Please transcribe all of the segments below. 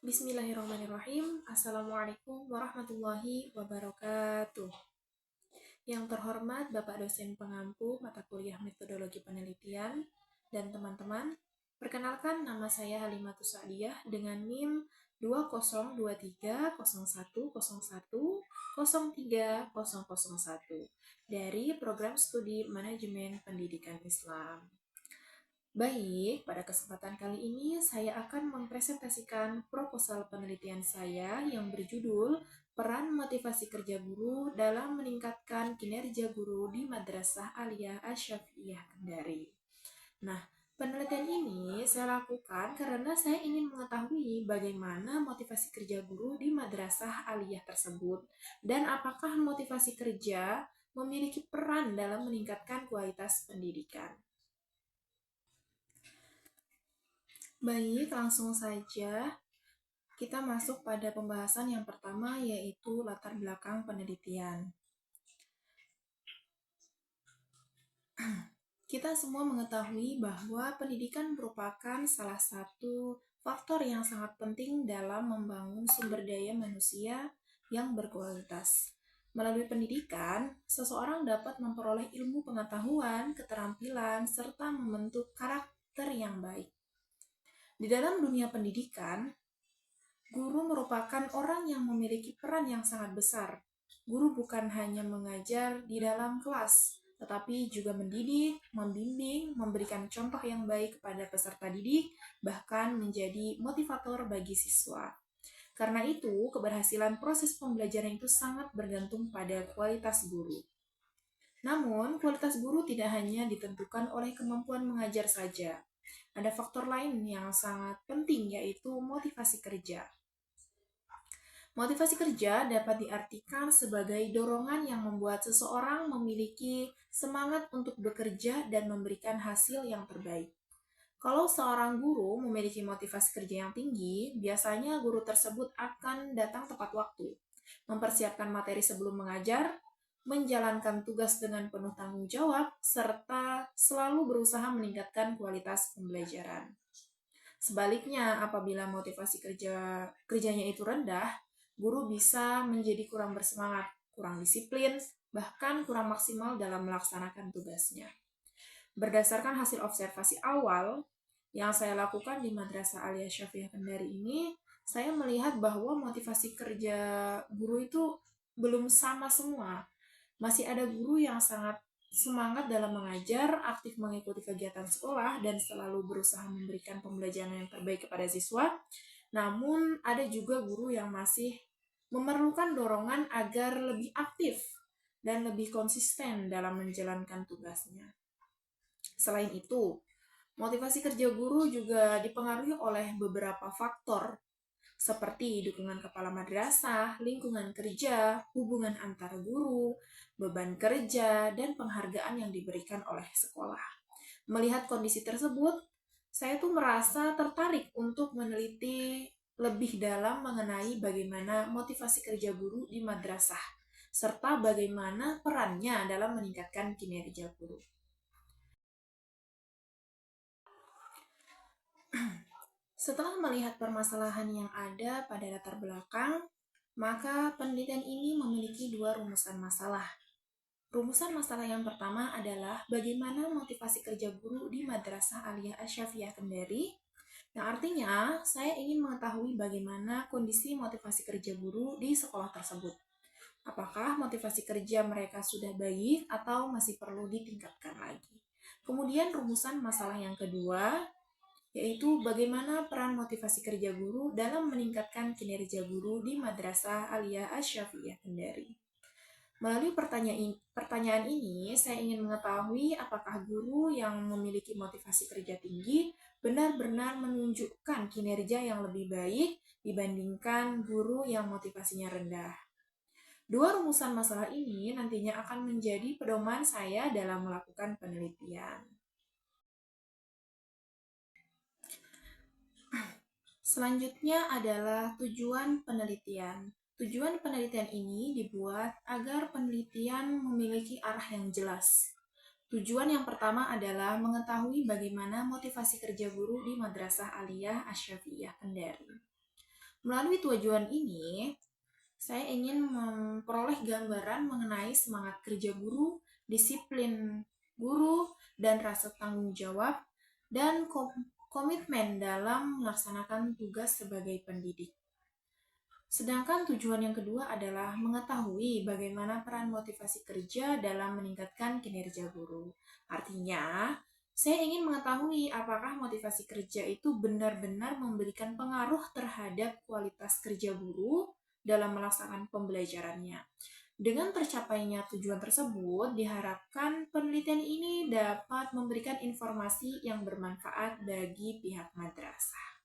Bismillahirrahmanirrahim. Assalamualaikum warahmatullahi wabarakatuh. Yang terhormat Bapak dosen pengampu mata kuliah metodologi penelitian dan teman-teman, perkenalkan nama saya Halimatus Sa'diyah dengan NIM 20230101030001 dari Program Studi Manajemen Pendidikan Islam. Baik, pada kesempatan kali ini saya akan mempresentasikan proposal penelitian saya yang berjudul Peran Motivasi Kerja Guru dalam Meningkatkan Kinerja Guru di Madrasah Aliyah Asy-Syafi'iyah Kendari. Nah, penelitian ini saya lakukan karena saya ingin mengetahui bagaimana motivasi kerja guru di Madrasah Aliyah tersebut dan apakah motivasi kerja memiliki peran dalam meningkatkan kualitas pendidikan. Baik, langsung saja kita masuk pada pembahasan yang pertama, yaitu latar belakang penelitian. Kita semua mengetahui bahwa pendidikan merupakan salah satu faktor yang sangat penting dalam membangun sumber daya manusia yang berkualitas. Melalui pendidikan, seseorang dapat memperoleh ilmu pengetahuan, keterampilan, serta membentuk karakter yang baik. Di dalam dunia pendidikan, guru merupakan orang yang memiliki peran yang sangat besar. Guru bukan hanya mengajar di dalam kelas, tetapi juga mendidik, membimbing, memberikan contoh yang baik kepada peserta didik, bahkan menjadi motivator bagi siswa. Karena itu, keberhasilan proses pembelajaran itu sangat bergantung pada kualitas guru. Namun, kualitas guru tidak hanya ditentukan oleh kemampuan mengajar saja. Ada faktor lain yang sangat penting, yaitu motivasi kerja. Motivasi kerja dapat diartikan sebagai dorongan yang membuat seseorang memiliki semangat untuk bekerja dan memberikan hasil yang terbaik. Kalau seorang guru memiliki motivasi kerja yang tinggi, biasanya guru tersebut akan datang tepat waktu, mempersiapkan materi sebelum mengajar, menjalankan tugas dengan penuh tanggung jawab, serta selalu berusaha meningkatkan kualitas pembelajaran. Sebaliknya, apabila motivasi kerjanya itu rendah, guru bisa menjadi kurang bersemangat, kurang disiplin, bahkan kurang maksimal dalam melaksanakan tugasnya. Berdasarkan hasil observasi awal yang saya lakukan di Madrasah Aliyah Asy-Syafi'iyah Kendari ini, saya melihat bahwa motivasi kerja guru itu belum sama semua. Masih ada guru yang sangat semangat dalam mengajar, aktif mengikuti kegiatan sekolah, dan selalu berusaha memberikan pembelajaran yang terbaik kepada siswa. Namun, ada juga guru yang masih memerlukan dorongan agar lebih aktif dan lebih konsisten dalam menjalankan tugasnya. Selain itu, motivasi kerja guru juga dipengaruhi oleh beberapa faktor, seperti dukungan kepala madrasah, lingkungan kerja, hubungan antar guru, beban kerja, dan penghargaan yang diberikan oleh sekolah. Melihat kondisi tersebut, saya tuh merasa tertarik untuk meneliti lebih dalam mengenai bagaimana motivasi kerja guru di madrasah, serta bagaimana perannya dalam meningkatkan kinerja guru. Setelah melihat permasalahan yang ada pada latar belakang, maka penelitian ini memiliki dua rumusan masalah. Rumusan masalah yang pertama adalah bagaimana motivasi kerja guru di Madrasah Aliyah Asy-Syafi'iyah Kendari, yang artinya saya ingin mengetahui bagaimana kondisi motivasi kerja guru di sekolah tersebut. Apakah motivasi kerja mereka sudah baik atau masih perlu ditingkatkan lagi. Kemudian rumusan masalah yang kedua, yaitu bagaimana peran motivasi kerja guru dalam meningkatkan kinerja guru di Madrasah Aliyah Asy-Syafi'iyah Kendari. Melalui pertanyaan ini, saya ingin mengetahui apakah guru yang memiliki motivasi kerja tinggi benar-benar menunjukkan kinerja yang lebih baik dibandingkan guru yang motivasinya rendah. Dua rumusan masalah ini nantinya akan menjadi pedoman saya dalam melakukan penelitian. Selanjutnya adalah tujuan penelitian. Tujuan penelitian ini dibuat agar penelitian memiliki arah yang jelas. Tujuan yang pertama adalah mengetahui bagaimana motivasi kerja guru di Madrasah Aliyah Asy-Syafi'iyah Kendari. Melalui tujuan ini, saya ingin memperoleh gambaran mengenai semangat kerja guru, disiplin guru, dan rasa tanggung jawab, dan komitmen dalam melaksanakan tugas sebagai pendidik. Sedangkan tujuan yang kedua adalah mengetahui bagaimana peran motivasi kerja dalam meningkatkan kinerja guru. Artinya, saya ingin mengetahui apakah motivasi kerja itu benar-benar memberikan pengaruh terhadap kualitas kerja guru dalam melaksanakan pembelajarannya. Dengan tercapainya tujuan tersebut, diharapkan penelitian ini dapat memberikan informasi yang bermanfaat bagi pihak madrasah.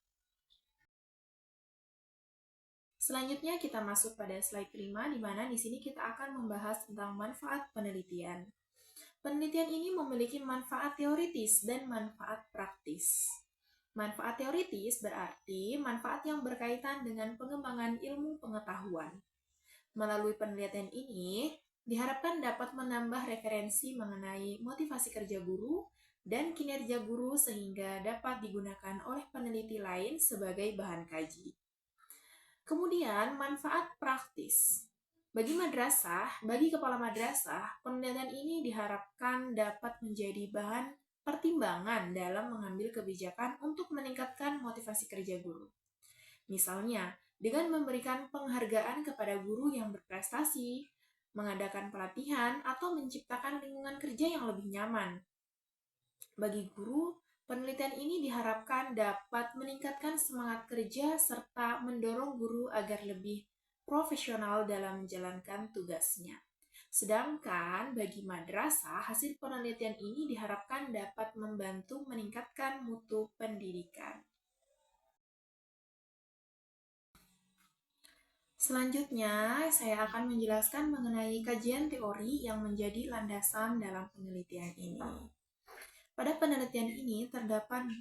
Selanjutnya kita masuk pada slide kelima, di mana di sini kita akan membahas tentang manfaat penelitian. Penelitian ini memiliki manfaat teoritis dan manfaat praktis. Manfaat teoritis berarti manfaat yang berkaitan dengan pengembangan ilmu pengetahuan. Melalui penelitian ini, diharapkan dapat menambah referensi mengenai motivasi kerja guru dan kinerja guru sehingga dapat digunakan oleh peneliti lain sebagai bahan kaji. Kemudian, manfaat praktis. Bagi kepala madrasah, penelitian ini diharapkan dapat menjadi bahan pertimbangan dalam mengambil kebijakan untuk meningkatkan motivasi kerja guru. Misalnya, dengan memberikan penghargaan kepada guru yang berprestasi, mengadakan pelatihan, atau menciptakan lingkungan kerja yang lebih nyaman. Bagi guru, penelitian ini diharapkan dapat meningkatkan semangat kerja serta mendorong guru agar lebih profesional dalam menjalankan tugasnya. Sedangkan bagi madrasah, hasil penelitian ini diharapkan dapat membantu meningkatkan mutu pendidikan. Selanjutnya, saya akan menjelaskan mengenai kajian teori yang menjadi landasan dalam penelitian ini. Pada penelitian ini terdapat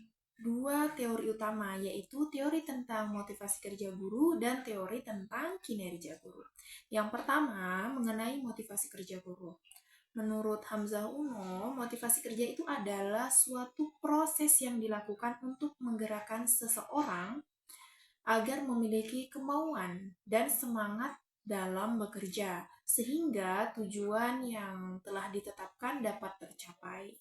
dua teori utama, yaitu teori tentang motivasi kerja guru dan teori tentang kinerja guru. Yang pertama, mengenai motivasi kerja guru. Menurut Hamzah Uno, motivasi kerja itu adalah suatu proses yang dilakukan untuk menggerakkan seseorang agar memiliki kemauan dan semangat dalam bekerja, sehingga tujuan yang telah ditetapkan dapat tercapai.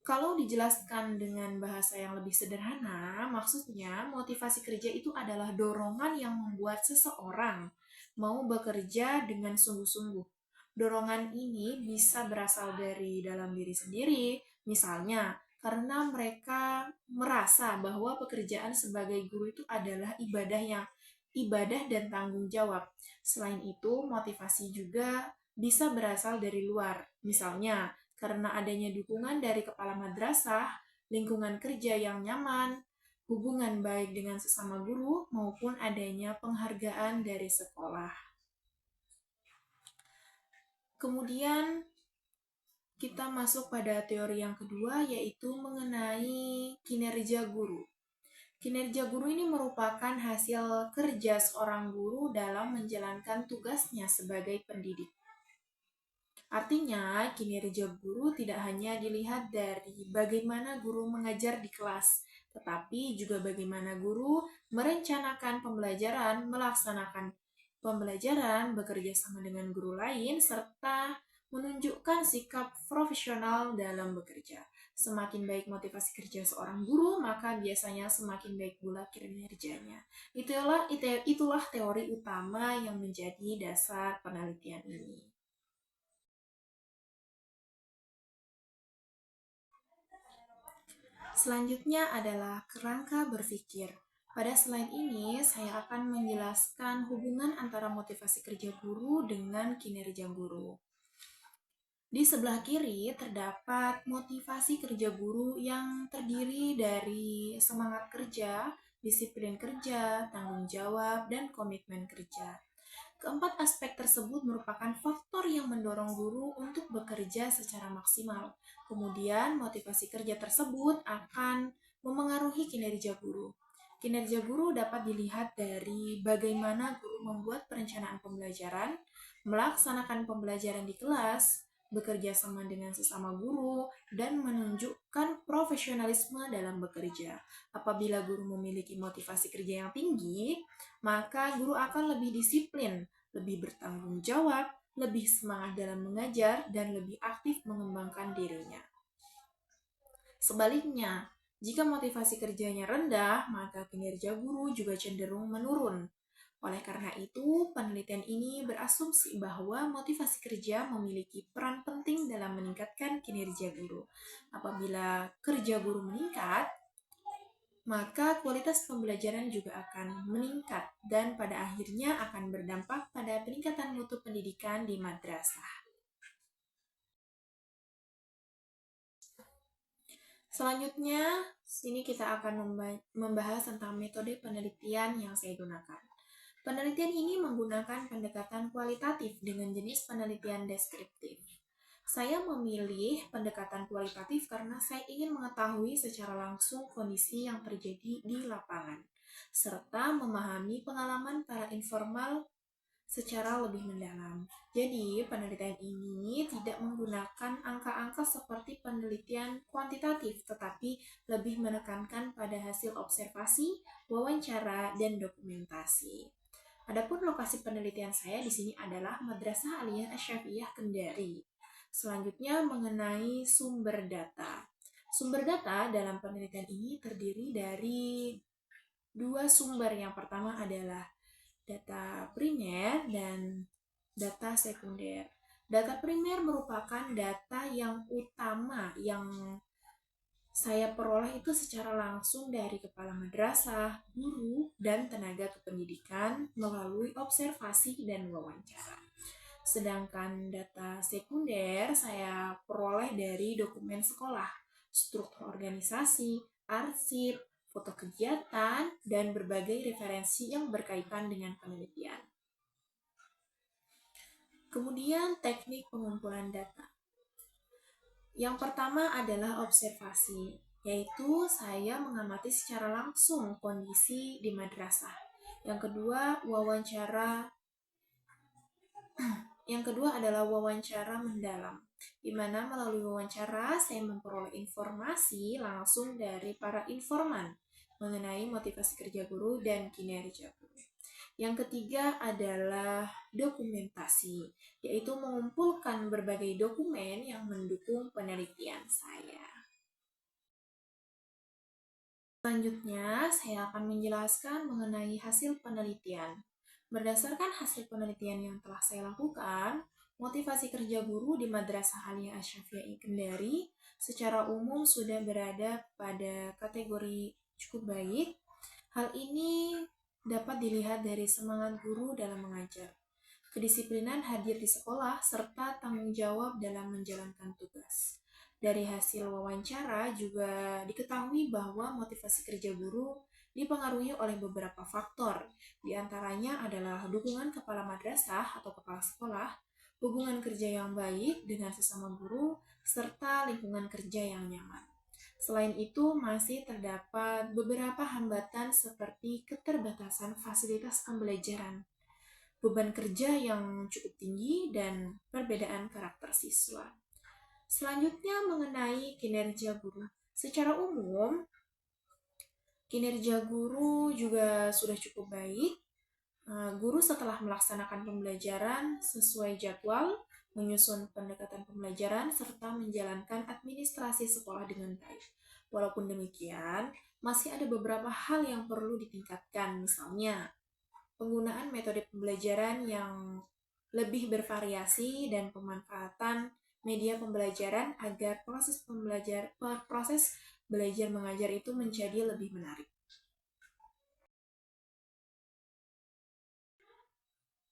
Kalau dijelaskan dengan bahasa yang lebih sederhana, maksudnya motivasi kerja itu adalah dorongan yang membuat seseorang mau bekerja dengan sungguh-sungguh. Dorongan ini bisa berasal dari dalam diri sendiri, misalnya karena mereka merasa bahwa pekerjaan sebagai guru itu adalah ibadah dan tanggung jawab. Selain itu, motivasi juga bisa berasal dari luar. Misalnya, karena adanya dukungan dari kepala madrasah, lingkungan kerja yang nyaman, hubungan baik dengan sesama guru, maupun adanya penghargaan dari sekolah. Kemudian, kita masuk pada teori yang kedua, yaitu mengenai kinerja guru. Kinerja guru ini merupakan hasil kerja seorang guru dalam menjalankan tugasnya sebagai pendidik. Artinya, kinerja guru tidak hanya dilihat dari bagaimana guru mengajar di kelas, tetapi juga bagaimana guru merencanakan pembelajaran, melaksanakan pembelajaran, bekerja sama dengan guru lain, serta menunjukkan sikap profesional dalam bekerja. Semakin baik motivasi kerja seorang guru, maka biasanya semakin baik pula kinerjanya. Itulah teori utama yang menjadi dasar penelitian ini. Selanjutnya adalah kerangka berpikir. Pada slide ini, saya akan menjelaskan hubungan antara motivasi kerja guru dengan kinerja guru. Di sebelah kiri terdapat motivasi kerja guru yang terdiri dari semangat kerja, disiplin kerja, tanggung jawab, dan komitmen kerja. Keempat aspek tersebut merupakan faktor yang mendorong guru untuk bekerja secara maksimal. Kemudian, motivasi kerja tersebut akan memengaruhi kinerja guru. Kinerja guru dapat dilihat dari bagaimana guru membuat perencanaan pembelajaran, melaksanakan pembelajaran di kelas, bekerja sama dengan sesama guru, dan menunjukkan profesionalisme dalam bekerja. Apabila guru memiliki motivasi kerja yang tinggi, maka guru akan lebih disiplin, lebih bertanggung jawab, lebih semangat dalam mengajar, dan lebih aktif mengembangkan dirinya. Sebaliknya, jika motivasi kerjanya rendah, maka kinerja guru juga cenderung menurun. Oleh karena itu, penelitian ini berasumsi bahwa motivasi kerja memiliki peran penting dalam meningkatkan kinerja guru. Apabila kerja guru meningkat, maka kualitas pembelajaran juga akan meningkat dan pada akhirnya akan berdampak pada peningkatan mutu pendidikan di madrasah. Selanjutnya, sini kita akan membahas tentang metode penelitian yang saya gunakan. Penelitian ini menggunakan pendekatan kualitatif dengan jenis penelitian deskriptif. Saya memilih pendekatan kualitatif karena saya ingin mengetahui secara langsung kondisi yang terjadi di lapangan, serta memahami pengalaman para informal secara lebih mendalam. Jadi, penelitian ini tidak menggunakan angka-angka seperti penelitian kuantitatif, tetapi lebih menekankan pada hasil observasi, wawancara, dan dokumentasi. Adapun lokasi penelitian saya di sini adalah Madrasah Aliyah Asy-Syafiyah Kendari. Selanjutnya mengenai sumber data. Sumber data dalam penelitian ini terdiri dari dua sumber. Yang pertama adalah data primer dan data sekunder. Data primer merupakan data yang utama yang saya peroleh itu secara langsung dari kepala madrasah, guru, dan tenaga kependidikan melalui observasi dan wawancara. Sedangkan data sekunder saya peroleh dari dokumen sekolah, struktur organisasi, arsip, foto kegiatan, dan berbagai referensi yang berkaitan dengan penelitian. Kemudian teknik pengumpulan data. Yang pertama adalah observasi, yaitu saya mengamati secara langsung kondisi di madrasah. Yang kedua, adalah wawancara mendalam, di mana melalui wawancara saya memperoleh informasi langsung dari para informan mengenai motivasi kerja guru dan kinerja guru. Yang ketiga adalah dokumentasi, yaitu mengumpulkan berbagai dokumen yang mendukung penelitian saya. Selanjutnya, saya akan menjelaskan mengenai hasil penelitian. Berdasarkan hasil penelitian yang telah saya lakukan, motivasi kerja guru di Madrasah Aliyah Asy-Syafiyah Kendari secara umum sudah berada pada kategori cukup baik. Hal ini dapat dilihat dari semangat guru dalam mengajar, kedisiplinan hadir di sekolah, serta tanggung jawab dalam menjalankan tugas. Dari hasil wawancara juga diketahui bahwa motivasi kerja guru dipengaruhi oleh beberapa faktor. Di antaranya adalah dukungan kepala madrasah atau kepala sekolah, hubungan kerja yang baik dengan sesama guru, serta lingkungan kerja yang nyaman. Selain itu, masih terdapat beberapa hambatan seperti keterbatasan fasilitas pembelajaran, beban kerja yang cukup tinggi, dan perbedaan karakter siswa. Selanjutnya mengenai kinerja guru. Secara umum, kinerja guru juga sudah cukup baik. Guru setelah melaksanakan pembelajaran sesuai jadwal, menyusun pendekatan pembelajaran, serta menjalankan administrasi sekolah dengan baik. Walaupun demikian, masih ada beberapa hal yang perlu ditingkatkan, misalnya penggunaan metode pembelajaran yang lebih bervariasi dan pemanfaatan media pembelajaran agar proses belajar mengajar itu menjadi lebih menarik.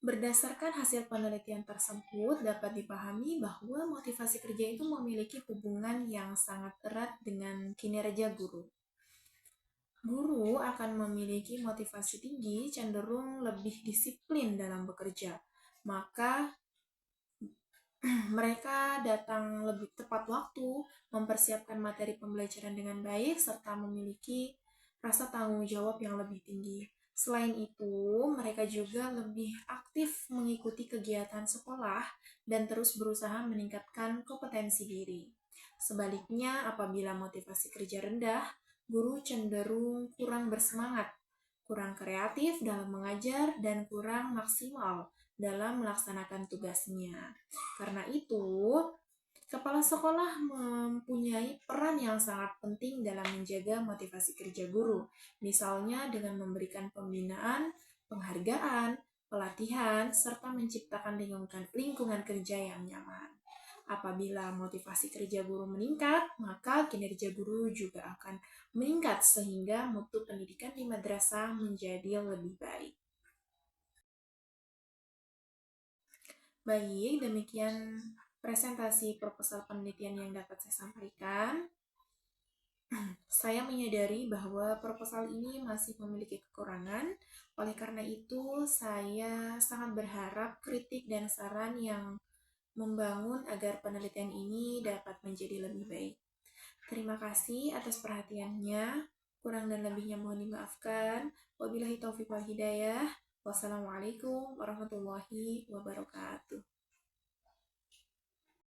Berdasarkan hasil penelitian tersebut, dapat dipahami bahwa motivasi kerja itu memiliki hubungan yang sangat erat dengan kinerja guru. Guru akan memiliki motivasi tinggi, cenderung lebih disiplin dalam bekerja. Maka mereka datang lebih tepat waktu, mempersiapkan materi pembelajaran dengan baik, serta memiliki rasa tanggung jawab yang lebih tinggi. Selain itu, mereka juga lebih aktif mengikuti kegiatan sekolah dan terus berusaha meningkatkan kompetensi diri. Sebaliknya, apabila motivasi kerja rendah, guru cenderung kurang bersemangat, kurang kreatif dalam mengajar, dan kurang maksimal dalam melaksanakan tugasnya. Karena itu, kepala sekolah mempunyai peran yang sangat penting dalam menjaga motivasi kerja guru, misalnya dengan memberikan pembinaan, penghargaan, pelatihan, serta menciptakan lingkungan kerja yang nyaman. Apabila motivasi kerja guru meningkat, maka kinerja guru juga akan meningkat sehingga mutu pendidikan di madrasah menjadi lebih baik. Baik, demikian presentasi proposal penelitian yang dapat saya sampaikan. Saya menyadari bahwa proposal ini masih memiliki kekurangan, oleh karena itu saya sangat berharap kritik dan saran yang membangun agar penelitian ini dapat menjadi lebih baik. Terima kasih atas perhatiannya, kurang dan lebihnya mohon dimaafkan. Wabillahi taufiq wal hidayah. Wassalamualaikum warahmatullahi wabarakatuh.